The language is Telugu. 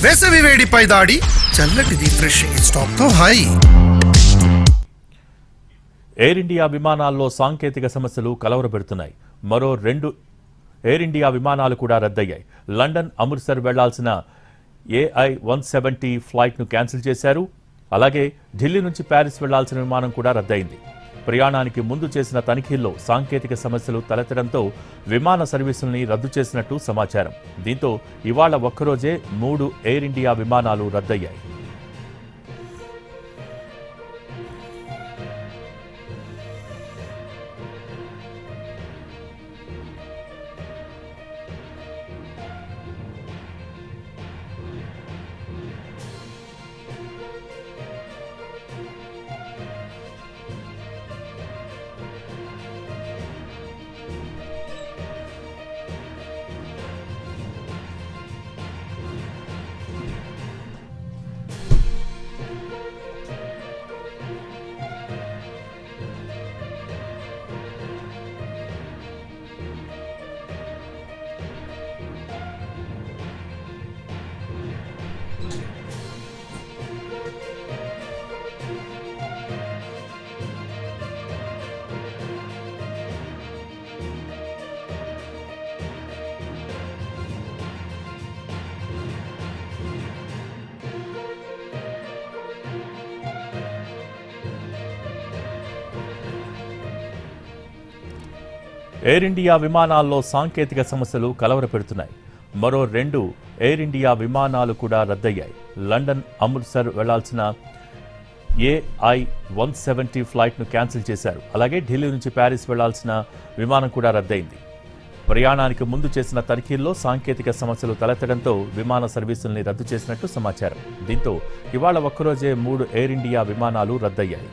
వేసవి వేడిపై దాడి, చల్లటి రిఫ్రెషింగ్ స్టాప్ తో హాయి. ఎయిర్ ఇండియా విమానాల్లో సాంకేతిక సమస్యలు కలవరపెడుతున్నాయి. మరో 2 ఎయిర్ ఇండియా విమానాలు కూడా రద్దయ్యాయి. లండన్ అమృత్సర్ వెళ్లాల్సిన AI-170 ఫ్లైట్ను క్యాన్సిల్ చేశారు. అలాగే ఢిల్లీ నుంచి ప్యారిస్ వెళ్లాల్సిన విమానం కూడా రద్దయింది. ప్రయాణానికి ముందు చేసిన తనిఖీల్లో సాంకేతిక సమస్యలు తలెత్తడంతో విమాన సర్వీసుల్ని రద్దు చేసినట్టు సమాచారం. దీంతో ఇవాళ ఒక్కరోజే 3 ఎయిర్ ఇండియా విమానాలు రద్దయ్యాయి. ఎయిర్ ఇండియా విమానాల్లో సాంకేతిక సమస్యలు కలవరపెడుతున్నాయి. మరో 2 ఎయిర్ ఇండియా విమానాలు కూడా రద్దయ్యాయి. లండన్ అమృత్సర్ వెళ్లాల్సిన AI-170 ఫ్లైట్ను క్యాన్సిల్ చేశారు. అలాగే ఢిల్లీ నుంచి ప్యారిస్ వెళ్లాల్సిన విమానం కూడా రద్దయింది. ప్రయాణానికి ముందు చేసిన తనిఖీల్లో సాంకేతిక సమస్యలు తలెత్తడంతో విమాన సర్వీసుల్ని రద్దు చేసినట్టు సమాచారం. దీంతో ఇవాళ ఒక్కరోజే 3 ఎయిర్ ఇండియా విమానాలు రద్దయ్యాయి.